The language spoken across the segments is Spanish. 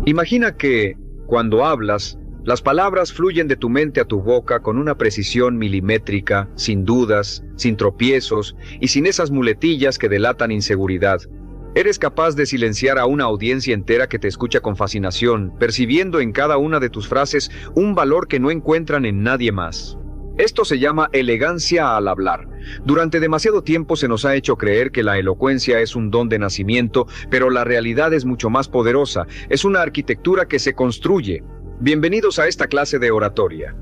Imagina que, cuando hablas, las palabras fluyen de tu mente a tu boca con una precisión milimétrica, sin dudas, sin tropiezos y sin esas muletillas que delatan inseguridad. Eres capaz de silenciar a una audiencia entera que te escucha con fascinación, percibiendo en cada una de tus frases un valor que no encuentran en nadie más. Esto se llama elegancia al hablar. Durante demasiado tiempo se nos ha hecho creer que la elocuencia es un don de nacimiento, pero la realidad es mucho más poderosa. Es una arquitectura que se construye. Bienvenidos a esta clase de oratoria.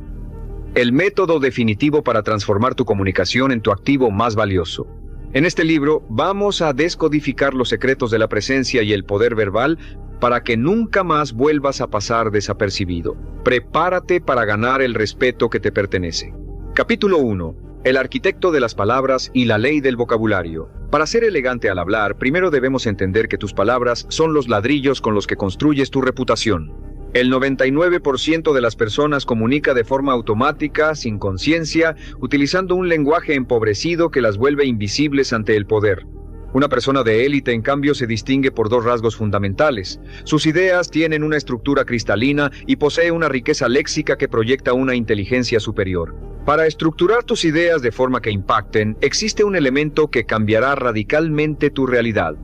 El método definitivo para transformar tu comunicación en tu activo más valioso. En este libro vamos a descodificar los secretos de la presencia y el poder verbal para que nunca más vuelvas a pasar desapercibido. Prepárate para ganar el respeto que te pertenece. Capítulo 1. El arquitecto de las palabras y la ley del vocabulario. Para ser elegante al hablar, primero debemos entender que tus palabras son los ladrillos con los que construyes tu reputación. El 99% de las personas comunica de forma automática, sin conciencia, utilizando un lenguaje empobrecido que las vuelve invisibles ante el poder. Una persona de élite, en cambio, se distingue por dos rasgos fundamentales. Sus ideas tienen una estructura cristalina y posee una riqueza léxica que proyecta una inteligencia superior. Para estructurar tus ideas de forma que impacten, existe un elemento que cambiará radicalmente tu realidad: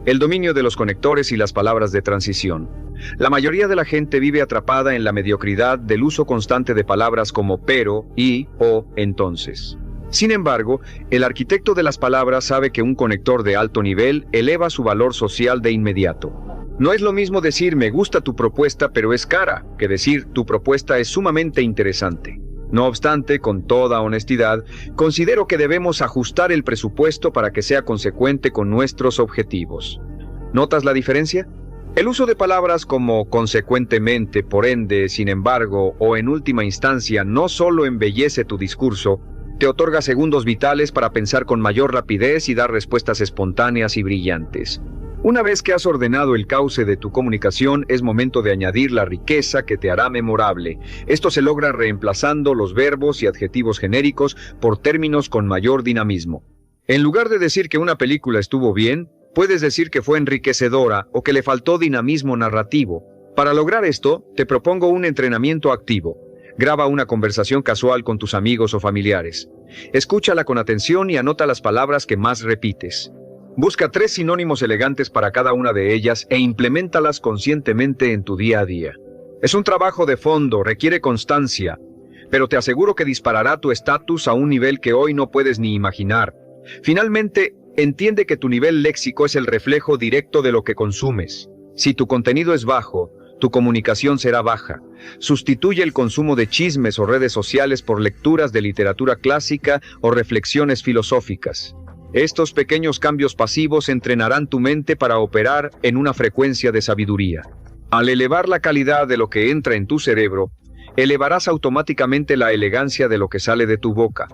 el dominio de los conectores y las palabras de transición. La mayoría de la gente vive atrapada en la mediocridad del uso constante de palabras como pero, y, o, entonces. Sin embargo, el arquitecto de las palabras sabe que un conector de alto nivel eleva su valor social de inmediato. No es lo mismo decir me gusta tu propuesta pero es cara, que decir tu propuesta es sumamente interesante. No obstante, con toda honestidad, considero que debemos ajustar el presupuesto para que sea consecuente con nuestros objetivos. ¿Notas la diferencia? El uso de palabras como consecuentemente, por ende, sin embargo, o en última instancia no solo embellece tu discurso, te otorga segundos vitales para pensar con mayor rapidez y dar respuestas espontáneas y brillantes. Una vez que has ordenado el cauce de tu comunicación, es momento de añadir la riqueza que te hará memorable. Esto se logra reemplazando los verbos y adjetivos genéricos por términos con mayor dinamismo. En lugar de decir que una película estuvo bien, puedes decir que fue enriquecedora o que le faltó dinamismo narrativo. Para lograr esto, te propongo un entrenamiento activo. Graba una conversación casual con tus amigos o familiares. Escúchala con atención y anota las palabras que más repites. Busca 3 sinónimos elegantes para cada una de ellas e impleméntalas conscientemente en tu día a día. Es un trabajo de fondo, requiere constancia, pero te aseguro que disparará tu estatus a un nivel que hoy no puedes ni imaginar. Finalmente, entiende que tu nivel léxico es el reflejo directo de lo que consumes. Si tu contenido es bajo, tu comunicación será baja. Sustituye el consumo de chismes o redes sociales por lecturas de literatura clásica o reflexiones filosóficas. Estos pequeños cambios pasivos entrenarán tu mente para operar en una frecuencia de sabiduría. Al elevar la calidad de lo que entra en tu cerebro, elevarás automáticamente la elegancia de lo que sale de tu boca.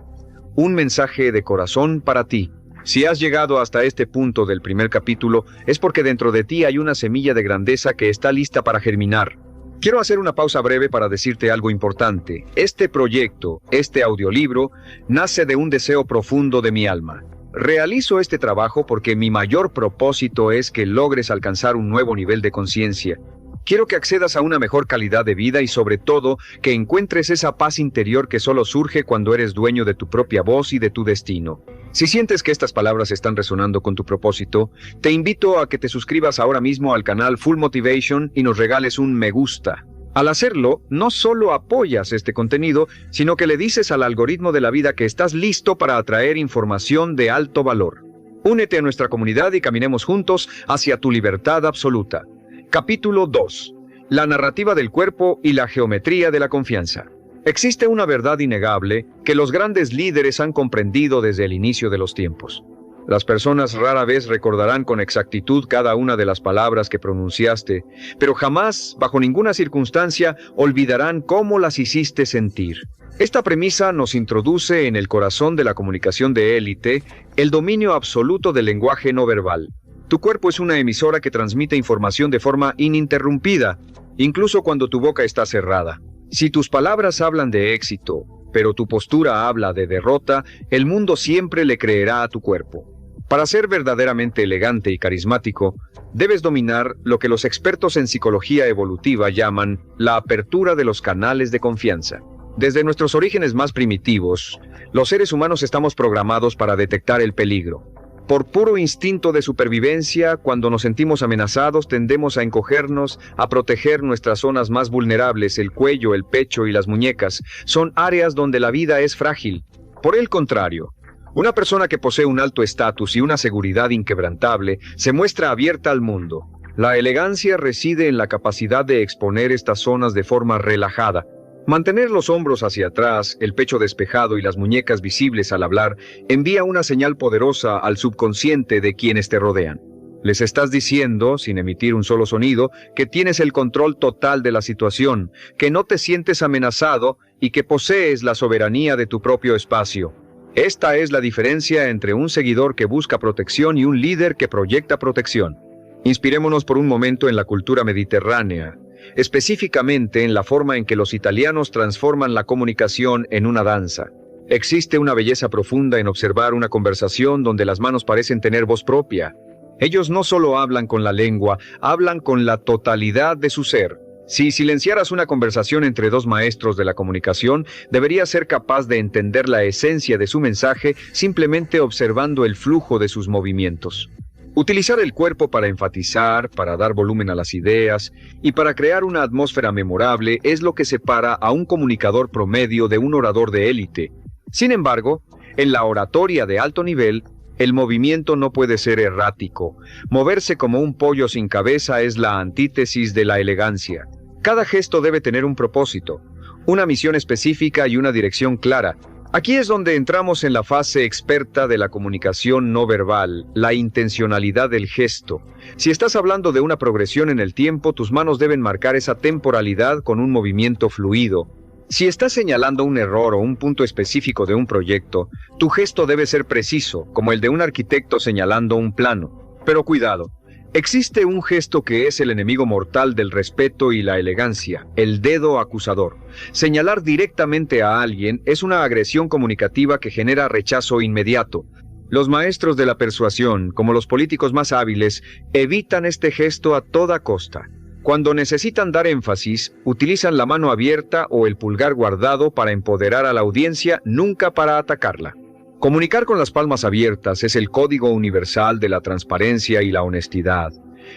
Un mensaje de corazón para ti. Si has llegado hasta este punto del primer capítulo, es porque dentro de ti hay una semilla de grandeza que está lista para germinar. Quiero hacer una pausa breve para decirte algo importante. Este proyecto, este audiolibro, nace de un deseo profundo de mi alma. Realizo este trabajo porque mi mayor propósito es que logres alcanzar un nuevo nivel de conciencia. Quiero que accedas a una mejor calidad de vida y sobre todo que encuentres esa paz interior que solo surge cuando eres dueño de tu propia voz y de tu destino. Si sientes que estas palabras están resonando con tu propósito, te invito a que te suscribas ahora mismo al canal Full Motivation y nos regales un me gusta. Al hacerlo, no solo apoyas este contenido, sino que le dices al algoritmo de la vida que estás listo para atraer información de alto valor. Únete a nuestra comunidad y caminemos juntos hacia tu libertad absoluta. Capítulo 2. La narrativa del cuerpo y la geometría de la confianza. Existe una verdad innegable que los grandes líderes han comprendido desde el inicio de los tiempos. Las personas rara vez recordarán con exactitud cada una de las palabras que pronunciaste, pero jamás, bajo ninguna circunstancia, olvidarán cómo las hiciste sentir. Esta premisa nos introduce en el corazón de la comunicación de élite, el dominio absoluto del lenguaje no verbal. Tu cuerpo es una emisora que transmite información de forma ininterrumpida, incluso cuando tu boca está cerrada. Si tus palabras hablan de éxito, pero tu postura habla de derrota, el mundo siempre le creerá a tu cuerpo. Para ser verdaderamente elegante y carismático, debes dominar lo que los expertos en psicología evolutiva llaman la apertura de los canales de confianza. Desde nuestros orígenes más primitivos, los seres humanos estamos programados para detectar el peligro. Por puro instinto de supervivencia, cuando nos sentimos amenazados, tendemos a encogernos, a proteger nuestras zonas más vulnerables, el cuello, el pecho y las muñecas. Son áreas donde la vida es frágil. Por el contrario, una persona que posee un alto estatus y una seguridad inquebrantable se muestra abierta al mundo. La elegancia reside en la capacidad de exponer estas zonas de forma relajada. Mantener los hombros hacia atrás, el pecho despejado y las muñecas visibles al hablar envía una señal poderosa al subconsciente de quienes te rodean. Les estás diciendo, sin emitir un solo sonido, que tienes el control total de la situación, que no te sientes amenazado y que posees la soberanía de tu propio espacio. Esta es la diferencia entre un seguidor que busca protección y un líder que proyecta protección. Inspirémonos por un momento en la cultura mediterránea, específicamente en la forma en que los italianos transforman la comunicación en una danza. Existe una belleza profunda en observar una conversación donde las manos parecen tener voz propia. Ellos no solo hablan con la lengua, hablan con la totalidad de su ser. Si silenciaras una conversación entre dos maestros de la comunicación, deberías ser capaz de entender la esencia de su mensaje simplemente observando el flujo de sus movimientos. Utilizar el cuerpo para enfatizar, para dar volumen a las ideas y para crear una atmósfera memorable es lo que separa a un comunicador promedio de un orador de élite. Sin embargo, en la oratoria de alto nivel, el movimiento no puede ser errático. Moverse como un pollo sin cabeza es la antítesis de la elegancia. Cada gesto debe tener un propósito, una misión específica y una dirección clara. Aquí es donde entramos en la fase experta de la comunicación no verbal, la intencionalidad del gesto. Si estás hablando de una progresión en el tiempo, tus manos deben marcar esa temporalidad con un movimiento fluido. Si estás señalando un error o un punto específico de un proyecto, tu gesto debe ser preciso, como el de un arquitecto señalando un plano. Pero cuidado, existe un gesto que es el enemigo mortal del respeto y la elegancia, el dedo acusador. Señalar directamente a alguien es una agresión comunicativa que genera rechazo inmediato. Los maestros de la persuasión, como los políticos más hábiles, evitan este gesto a toda costa. Cuando necesitan dar énfasis, utilizan la mano abierta o el pulgar guardado para empoderar a la audiencia, nunca para atacarla. Comunicar con las palmas abiertas es el código universal de la transparencia y la honestidad.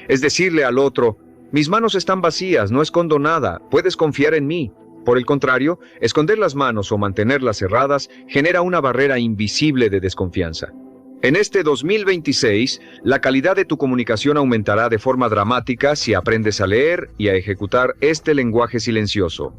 Es decirle al otro, mis manos están vacías, no escondo nada, puedes confiar en mí. Por el contrario, esconder las manos o mantenerlas cerradas genera una barrera invisible de desconfianza. En este 2026, la calidad de tu comunicación aumentará de forma dramática si aprendes a leer y a ejecutar este lenguaje silencioso.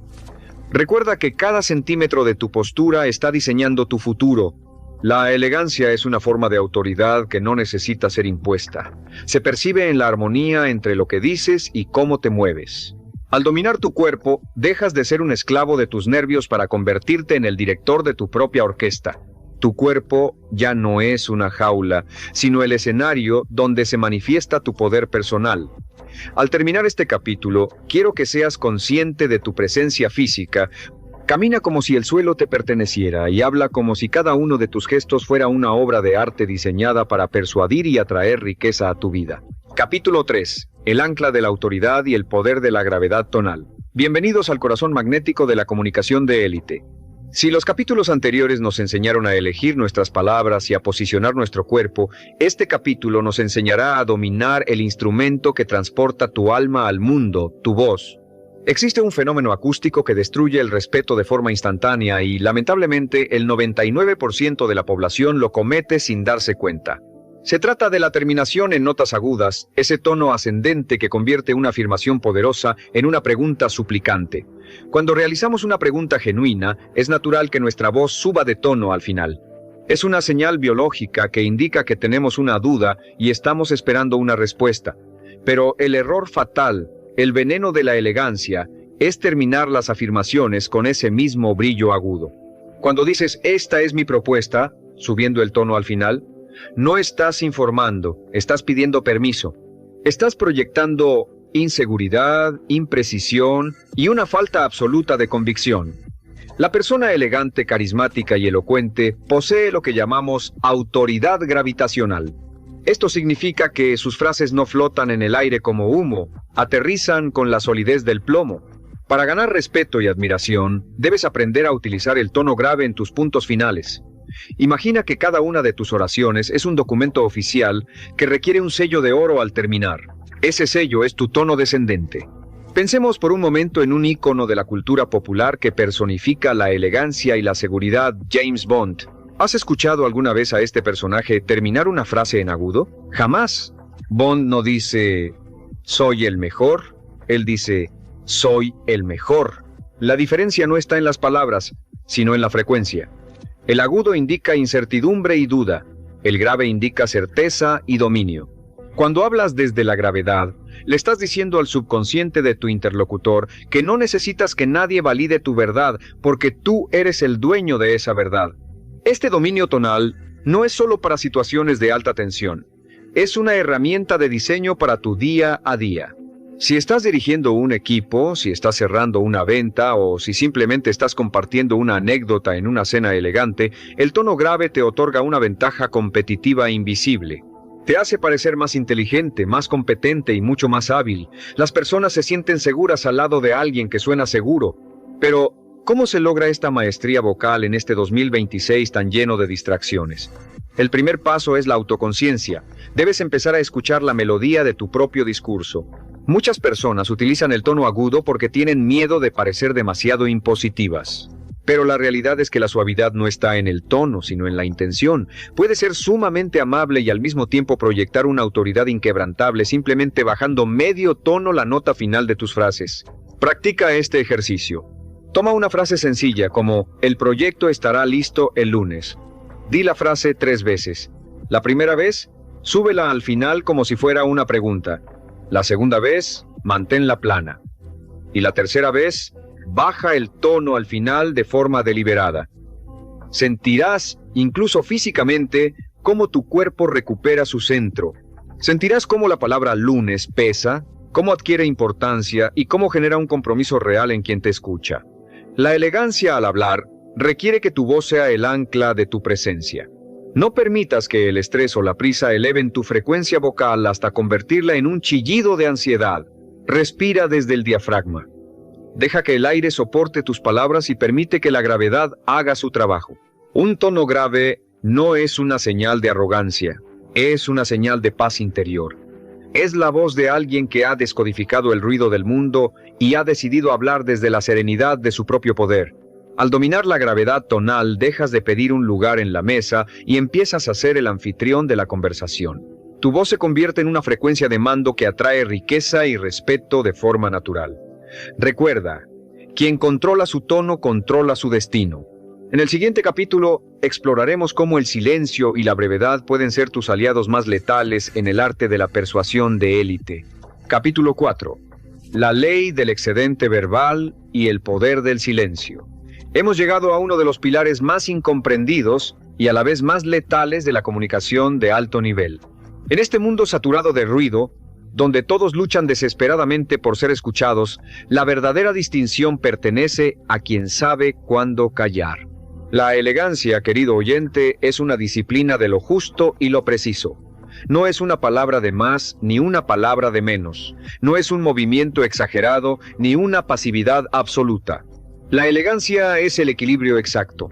Recuerda que cada centímetro de tu postura está diseñando tu futuro. La elegancia es una forma de autoridad que no necesita ser impuesta. Se percibe en la armonía entre lo que dices y cómo te mueves. Al dominar tu cuerpo, dejas de ser un esclavo de tus nervios para convertirte en el director de tu propia orquesta. Tu cuerpo ya no es una jaula, sino el escenario donde se manifiesta tu poder personal. Al terminar este capítulo, quiero que seas consciente de tu presencia física. Camina como si el suelo te perteneciera y habla como si cada uno de tus gestos fuera una obra de arte diseñada para persuadir y atraer riqueza a tu vida. Capítulo 3. El ancla de la autoridad y el poder de la gravedad tonal. Bienvenidos al corazón magnético de la comunicación de élite. Si los capítulos anteriores nos enseñaron a elegir nuestras palabras y a posicionar nuestro cuerpo, este capítulo nos enseñará a dominar el instrumento que transporta tu alma al mundo, tu voz. Existe un fenómeno acústico que destruye el respeto de forma instantánea y, lamentablemente, el 99% de la población lo comete sin darse cuenta. Se trata de la terminación en notas agudas, ese tono ascendente que convierte una afirmación poderosa en una pregunta suplicante. Cuando realizamos una pregunta genuina, es natural que nuestra voz suba de tono al final. Es una señal biológica que indica que tenemos una duda y estamos esperando una respuesta. Pero el error fatal, el veneno de la elegancia, es terminar las afirmaciones con ese mismo brillo agudo. Cuando dices, esta es mi propuesta, subiendo el tono al final, no estás informando, estás pidiendo permiso. Estás proyectando inseguridad, imprecisión y una falta absoluta de convicción. La persona elegante, carismática y elocuente posee lo que llamamos autoridad gravitacional. Esto significa que sus frases no flotan en el aire como humo, aterrizan con la solidez del plomo. Para ganar respeto y admiración, debes aprender a utilizar el tono grave en tus puntos finales. Imagina que cada una de tus oraciones es un documento oficial que requiere un sello de oro al terminar. Ese sello es tu tono descendente. Pensemos por un momento en un ícono de la cultura popular que personifica la elegancia y la seguridad, James Bond. ¿Has escuchado alguna vez a este personaje terminar una frase en agudo? Jamás. Bond no dice, soy el mejor, él dice, soy el mejor. La diferencia no está en las palabras, sino en la frecuencia. El agudo indica incertidumbre y duda, el grave indica certeza y dominio. Cuando hablas desde la gravedad, le estás diciendo al subconsciente de tu interlocutor que no necesitas que nadie valide tu verdad, porque tú eres el dueño de esa verdad. Este dominio tonal no es solo para situaciones de alta tensión, es una herramienta de diseño para tu día a día. Si estás dirigiendo un equipo, si estás cerrando una venta o si simplemente estás compartiendo una anécdota en una cena elegante, el tono grave te otorga una ventaja competitiva invisible. Te hace parecer más inteligente, más competente y mucho más hábil. Las personas se sienten seguras al lado de alguien que suena seguro. Pero, ¿cómo se logra esta maestría vocal en este 2026 tan lleno de distracciones? El primer paso es la autoconciencia. Debes empezar a escuchar la melodía de tu propio discurso. Muchas personas utilizan el tono agudo porque tienen miedo de parecer demasiado impositivas. Pero la realidad es que la suavidad no está en el tono, sino en la intención. Puedes ser sumamente amable y al mismo tiempo proyectar una autoridad inquebrantable simplemente bajando medio tono la nota final de tus frases. Practica este ejercicio. Toma una frase sencilla como, el proyecto estará listo el lunes. Di la frase 3 veces. La primera vez, súbela al final como si fuera una pregunta. La segunda vez, manténla plana. Y la tercera vez, baja el tono al final de forma deliberada. Sentirás, incluso físicamente, cómo tu cuerpo recupera su centro. Sentirás cómo la palabra lunes pesa, cómo adquiere importancia y cómo genera un compromiso real en quien te escucha. La elegancia al hablar requiere que tu voz sea el ancla de tu presencia. No permitas que el estrés o la prisa eleven tu frecuencia vocal hasta convertirla en un chillido de ansiedad. Respira desde el diafragma. Deja que el aire soporte tus palabras y permite que la gravedad haga su trabajo. Un tono grave no es una señal de arrogancia, es una señal de paz interior. Es la voz de alguien que ha descodificado el ruido del mundo y ha decidido hablar desde la serenidad de su propio poder. Al dominar la gravedad tonal, dejas de pedir un lugar en la mesa y empiezas a ser el anfitrión de la conversación. Tu voz se convierte en una frecuencia de mando que atrae riqueza y respeto de forma natural. Recuerda, quien controla su tono controla su destino. En el siguiente capítulo exploraremos cómo el silencio y la brevedad pueden ser tus aliados más letales en el arte de la persuasión de élite. Capítulo 4. La ley del excedente verbal y el poder del silencio. Hemos llegado a uno de los pilares más incomprendidos y a la vez más letales de la comunicación de alto nivel. En este mundo saturado de ruido, donde todos luchan desesperadamente por ser escuchados, la verdadera distinción pertenece a quien sabe cuándo callar. La elegancia, querido oyente, es una disciplina de lo justo y lo preciso. No es una palabra de más ni una palabra de menos. No es un movimiento exagerado ni una pasividad absoluta. La elegancia es el equilibrio exacto.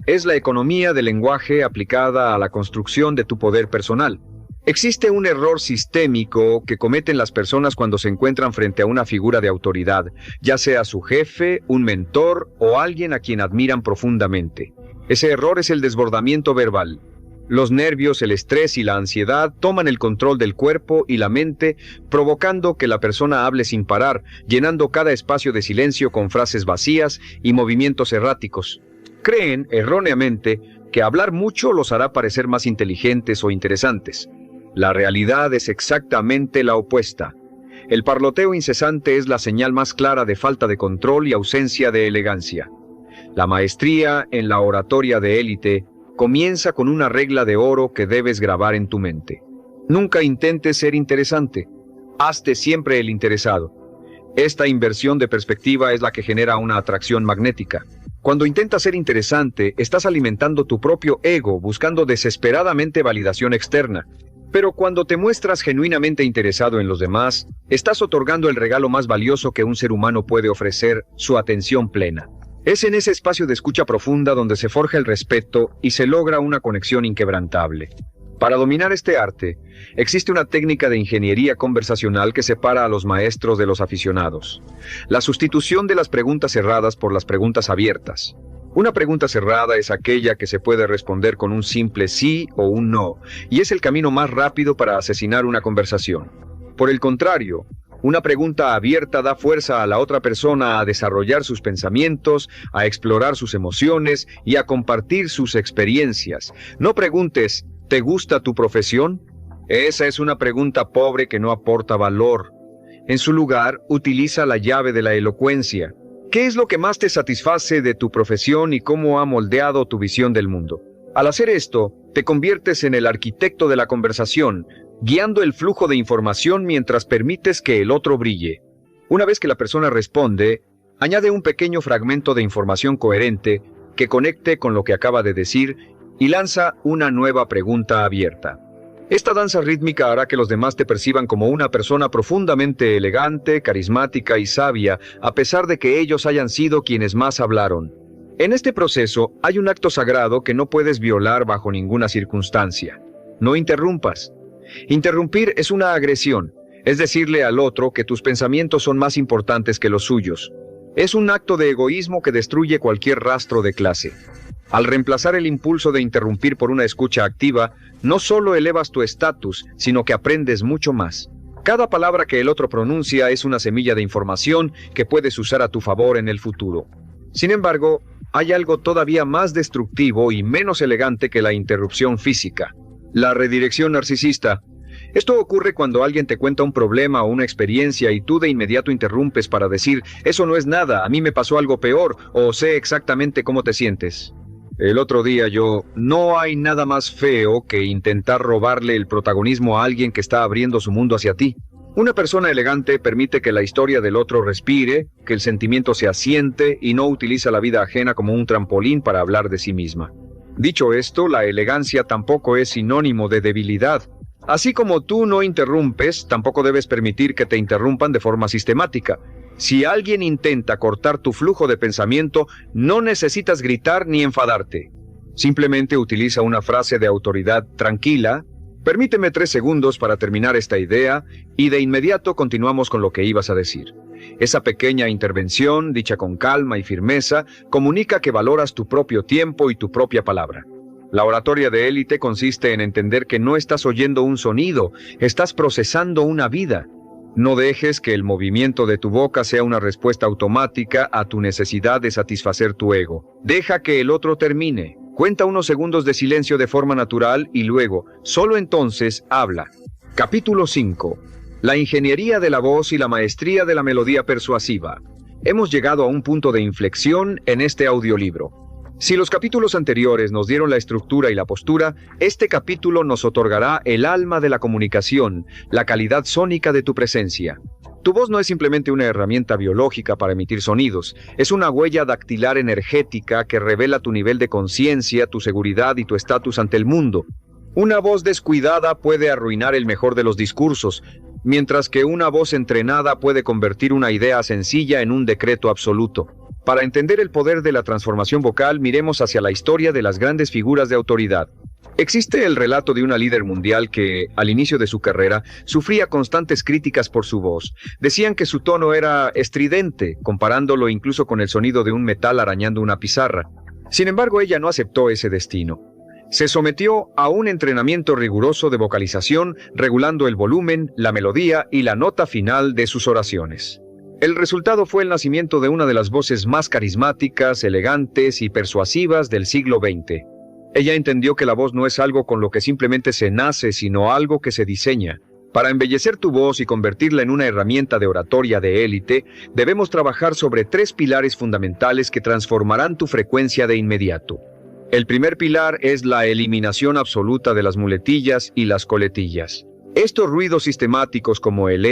Es la economía del lenguaje aplicada a la construcción de tu poder personal. Existe un error sistémico que cometen las personas cuando se encuentran frente a una figura de autoridad, ya sea su jefe, un mentor o alguien a quien admiran profundamente. Ese error es el desbordamiento verbal. Los nervios, el estrés y la ansiedad toman el control del cuerpo y la mente, provocando que la persona hable sin parar, llenando cada espacio de silencio con frases vacías y movimientos erráticos. Creen, erróneamente, que hablar mucho los hará parecer más inteligentes o interesantes. La realidad es exactamente la opuesta. El parloteo incesante es la señal más clara de falta de control y ausencia de elegancia. La maestría en la oratoria de élite comienza con una regla de oro que debes grabar en tu mente. Nunca intentes ser interesante. Hazte siempre el interesado. Esta inversión de perspectiva es la que genera una atracción magnética. Cuando intentas ser interesante, estás alimentando tu propio ego, buscando desesperadamente validación externa. Pero cuando te muestras genuinamente interesado en los demás, estás otorgando el regalo más valioso que un ser humano puede ofrecer, su atención plena. Es en ese espacio de escucha profunda donde se forja el respeto y se logra una conexión inquebrantable. Para dominar este arte, existe una técnica de ingeniería conversacional que separa a los maestros de los aficionados. La sustitución de las preguntas cerradas por las preguntas abiertas. Una pregunta cerrada es aquella que se puede responder con un simple sí o un no, y es el camino más rápido para asesinar una conversación. Por el contrario, una pregunta abierta da fuerza a la otra persona a desarrollar sus pensamientos, a explorar sus emociones y a compartir sus experiencias. No preguntes, ¿te gusta tu profesión? Esa es una pregunta pobre que no aporta valor. En su lugar, utiliza la llave de la elocuencia. ¿Qué es lo que más te satisface de tu profesión y cómo ha moldeado tu visión del mundo? Al hacer esto, te conviertes en el arquitecto de la conversación, guiando el flujo de información mientras permites que el otro brille. Una vez que la persona responde, añade un pequeño fragmento de información coherente que conecte con lo que acaba de decir y lanza una nueva pregunta abierta. Esta danza rítmica hará que los demás te perciban como una persona profundamente elegante, carismática y sabia, a pesar de que ellos hayan sido quienes más hablaron. En este proceso hay un acto sagrado que no puedes violar bajo ninguna circunstancia. No interrumpas. Interrumpir es una agresión, es decirle al otro que tus pensamientos son más importantes que los suyos. Es un acto de egoísmo que destruye cualquier rastro de clase. Al reemplazar el impulso de interrumpir por una escucha activa, no solo elevas tu estatus, sino que aprendes mucho más. Cada palabra que el otro pronuncia es una semilla de información que puedes usar a tu favor en el futuro. Sin embargo, hay algo todavía más destructivo y menos elegante que la interrupción física: la redirección narcisista. Esto ocurre cuando alguien te cuenta un problema o una experiencia y tú de inmediato interrumpes para decir, eso no es nada, a mí me pasó algo peor, o sé exactamente cómo te sientes. El otro día no hay nada más feo que intentar robarle el protagonismo a alguien que está abriendo su mundo hacia ti. Una persona elegante permite que la historia del otro respire, que el sentimiento se asiente y no utiliza la vida ajena como un trampolín para hablar de sí misma. Dicho esto, la elegancia tampoco es sinónimo de debilidad. Así como tú no interrumpes, tampoco debes permitir que te interrumpan de forma sistemática. Si alguien intenta cortar tu flujo de pensamiento, no necesitas gritar ni enfadarte. Simplemente utiliza una frase de autoridad tranquila: permíteme 3 segundos para terminar esta idea, y de inmediato continuamos con lo que ibas a decir. Esa pequeña intervención, dicha con calma y firmeza, comunica que valoras tu propio tiempo y tu propia palabra. La oratoria de élite consiste en entender que no estás oyendo un sonido, estás procesando una vida. No dejes que el movimiento de tu boca sea una respuesta automática a tu necesidad de satisfacer tu ego. Deja que el otro termine. Cuenta unos segundos de silencio de forma natural y luego, solo entonces, habla. Capítulo 5. La ingeniería de la voz y la maestría de la melodía persuasiva. Hemos llegado a un punto de inflexión en este audiolibro. Si los capítulos anteriores nos dieron la estructura y la postura, este capítulo nos otorgará el alma de la comunicación, la calidad sónica de tu presencia. Tu voz no es simplemente una herramienta biológica para emitir sonidos, es una huella dactilar energética que revela tu nivel de conciencia, tu seguridad y tu estatus ante el mundo. Una voz descuidada puede arruinar el mejor de los discursos, mientras que una voz entrenada puede convertir una idea sencilla en un decreto absoluto. Para entender el poder de la transformación vocal, miremos hacia la historia de las grandes figuras de autoridad. Existe el relato de una líder mundial que, al inicio de su carrera, sufría constantes críticas por su voz. Decían que su tono era estridente, comparándolo incluso con el sonido de un metal arañando una pizarra. Sin embargo, ella no aceptó ese destino. Se sometió a un entrenamiento riguroso de vocalización, regulando el volumen, la melodía y la nota final de sus oraciones. El resultado fue el nacimiento de una de las voces más carismáticas, elegantes y persuasivas del siglo XX. Ella entendió que la voz no es algo con lo que simplemente se nace, sino algo que se diseña. Para embellecer tu voz y convertirla en una herramienta de oratoria de élite, debemos trabajar sobre 3 pilares fundamentales que transformarán tu frecuencia de inmediato. El primer pilar es la eliminación absoluta de las muletillas y las coletillas. Estos ruidos sistemáticos como el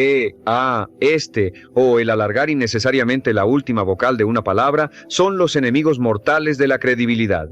este o el alargar innecesariamente la última vocal de una palabra son los enemigos mortales de la credibilidad.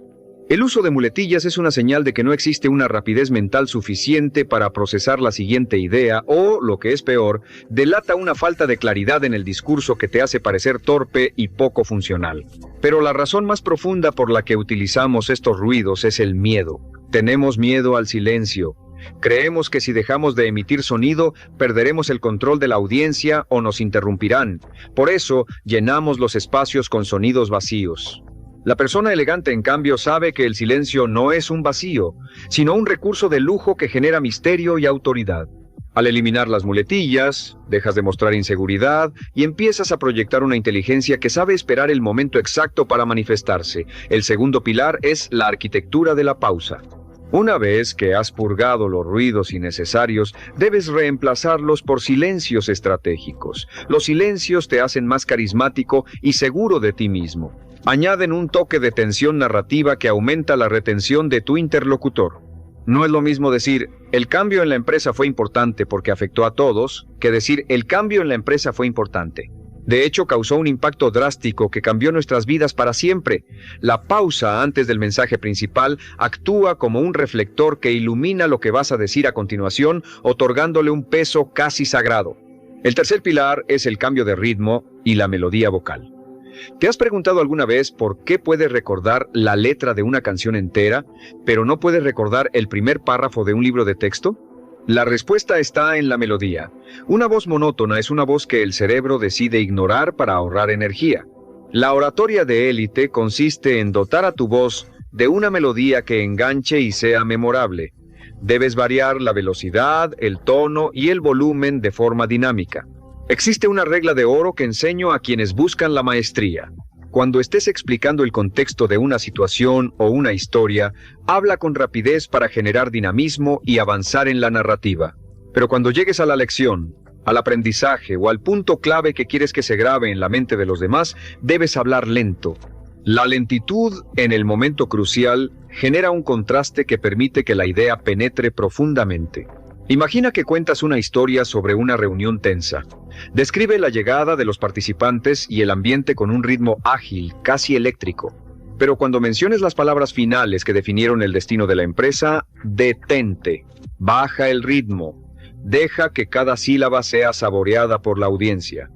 El uso de muletillas es una señal de que no existe una rapidez mental suficiente para procesar la siguiente idea o, lo que es peor, delata una falta de claridad en el discurso que te hace parecer torpe y poco funcional. Pero la razón más profunda por la que utilizamos estos ruidos es el miedo. Tenemos miedo al silencio. Creemos que si dejamos de emitir sonido, perderemos el control de la audiencia o nos interrumpirán. Por eso, llenamos los espacios con sonidos vacíos. La persona elegante, en cambio, sabe que el silencio no es un vacío, sino un recurso de lujo que genera misterio y autoridad. Al eliminar las muletillas, dejas de mostrar inseguridad y empiezas a proyectar una inteligencia que sabe esperar el momento exacto para manifestarse. El segundo pilar es la arquitectura de la pausa. Una vez que has purgado los ruidos innecesarios, debes reemplazarlos por silencios estratégicos. Los silencios te hacen más carismático y seguro de ti mismo. Añaden un toque de tensión narrativa que aumenta la retención de tu interlocutor. No es lo mismo decir, el cambio en la empresa fue importante porque afectó a todos, que decir, el cambio en la empresa fue importante. De hecho, causó un impacto drástico que cambió nuestras vidas para siempre. La pausa antes del mensaje principal actúa como un reflector que ilumina lo que vas a decir a continuación, otorgándole un peso casi sagrado. El tercer pilar es el cambio de ritmo y la melodía vocal. ¿Te has preguntado alguna vez por qué puedes recordar la letra de una canción entera, pero no puedes recordar el primer párrafo de un libro de texto? La respuesta está en la melodía. Una voz monótona es una voz que el cerebro decide ignorar para ahorrar energía. La oratoria de élite consiste en dotar a tu voz de una melodía que enganche y sea memorable. Debes variar la velocidad, el tono y el volumen de forma dinámica. Existe una regla de oro que enseño a quienes buscan la maestría. Cuando estés explicando el contexto de una situación o una historia, habla con rapidez para generar dinamismo y avanzar en la narrativa. Pero cuando llegues a la lección, al aprendizaje o al punto clave que quieres que se grabe en la mente de los demás, debes hablar lento. La lentitud en el momento crucial genera un contraste que permite que la idea penetre profundamente. Imagina que cuentas una historia sobre una reunión tensa. Describe la llegada de los participantes y el ambiente con un ritmo ágil, casi eléctrico. Pero cuando menciones las palabras finales que definieron el destino de la empresa, detente, baja el ritmo, deja que cada sílaba sea saboreada por la audiencia.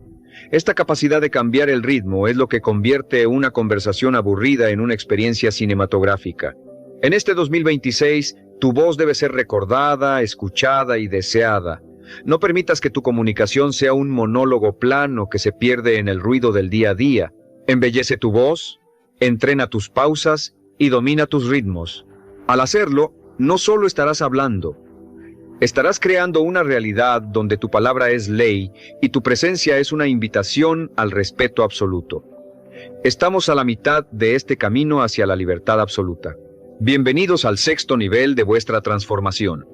Esta capacidad de cambiar el ritmo es lo que convierte una conversación aburrida en una experiencia cinematográfica. En este 2026, tu voz debe ser recordada, escuchada y deseada. No permitas que tu comunicación sea un monólogo plano que se pierde en el ruido del día a día. Embellece tu voz, entrena tus pausas y domina tus ritmos. Al hacerlo, no solo estarás hablando, estarás creando una realidad donde tu palabra es ley y tu presencia es una invitación al respeto absoluto. Estamos a la mitad de este camino hacia la libertad absoluta. Bienvenidos al sexto nivel de vuestra transformación.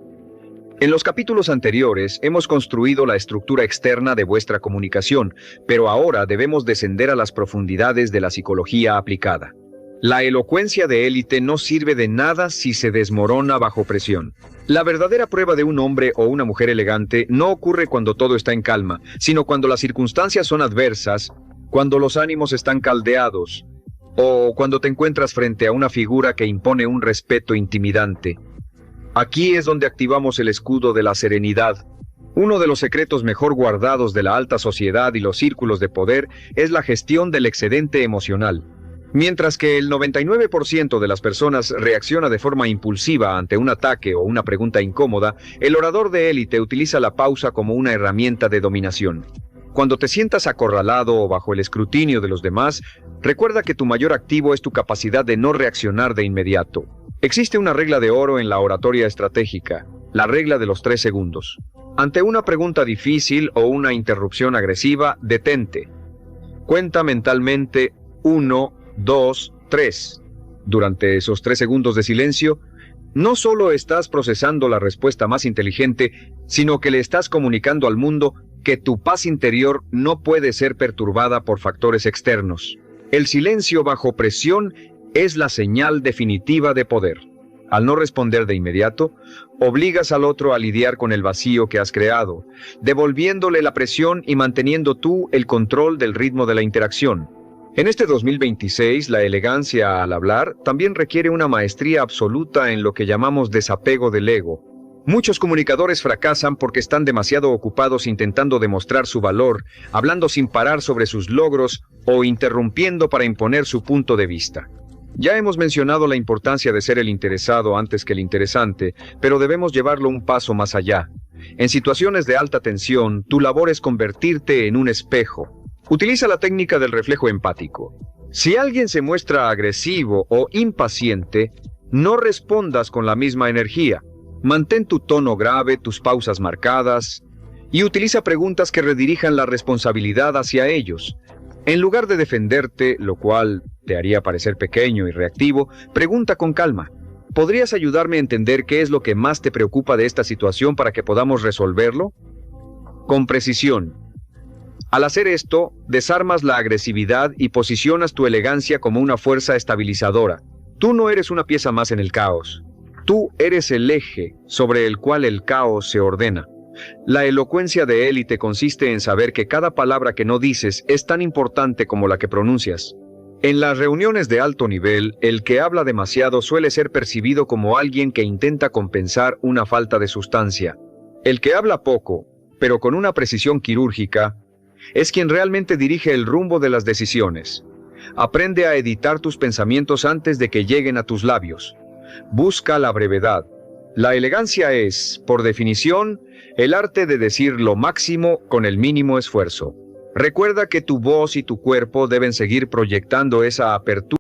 En los capítulos anteriores hemos construido la estructura externa de vuestra comunicación, pero ahora debemos descender a las profundidades de la psicología aplicada. La elocuencia de élite no sirve de nada si se desmorona bajo presión. La verdadera prueba de un hombre o una mujer elegante no ocurre cuando todo está en calma, sino cuando las circunstancias son adversas, cuando los ánimos están caldeados, o cuando te encuentras frente a una figura que impone un respeto intimidante. Aquí es donde activamos el escudo de la serenidad. Uno de los secretos mejor guardados de la alta sociedad y los círculos de poder es la gestión del excedente emocional. Mientras que el 99% de las personas reacciona de forma impulsiva ante un ataque o una pregunta incómoda, el orador de élite utiliza la pausa como una herramienta de dominación. Cuando te sientas acorralado o bajo el escrutinio de los demás, recuerda que tu mayor activo es tu capacidad de no reaccionar de inmediato. Existe una regla de oro en la oratoria estratégica, la regla de los 3 segundos. Ante una pregunta difícil o una interrupción agresiva, detente. Cuenta mentalmente 1, 2, 3. Durante esos 3 segundos de silencio, no solo estás procesando la respuesta más inteligente, sino que le estás comunicando al mundo que tu paz interior no puede ser perturbada por factores externos. El silencio bajo presión es la señal definitiva de poder. Al no responder de inmediato, obligas al otro a lidiar con el vacío que has creado, devolviéndole la presión y manteniendo tú el control del ritmo de la interacción. En este 2026, la elegancia al hablar también requiere una maestría absoluta en lo que llamamos desapego del ego. Muchos comunicadores fracasan porque están demasiado ocupados intentando demostrar su valor, hablando sin parar sobre sus logros o interrumpiendo para imponer su punto de vista. Ya hemos mencionado la importancia de ser el interesado antes que el interesante, pero debemos llevarlo un paso más allá. En situaciones de alta tensión, tu labor es convertirte en un espejo. Utiliza la técnica del reflejo empático. Si alguien se muestra agresivo o impaciente, no respondas con la misma energía. Mantén tu tono grave, tus pausas marcadas, y utiliza preguntas que redirijan la responsabilidad hacia ellos. En lugar de defenderte, lo cual te haría parecer pequeño y reactivo, pregunta con calma. ¿Podrías ayudarme a entender qué es lo que más te preocupa de esta situación para que podamos resolverlo? Con precisión. Al hacer esto, desarmas la agresividad y posicionas tu elegancia como una fuerza estabilizadora. Tú no eres una pieza más en el caos. Tú eres el eje sobre el cual el caos se ordena. La elocuencia de élite consiste en saber que cada palabra que no dices es tan importante como la que pronuncias. En las reuniones de alto nivel, el que habla demasiado suele ser percibido como alguien que intenta compensar una falta de sustancia. El que habla poco, pero con una precisión quirúrgica, es quien realmente dirige el rumbo de las decisiones. Aprende a editar tus pensamientos antes de que lleguen a tus labios. Busca la brevedad. La elegancia es, por definición, el arte de decir lo máximo con el mínimo esfuerzo. Recuerda que tu voz y tu cuerpo deben seguir proyectando esa apertura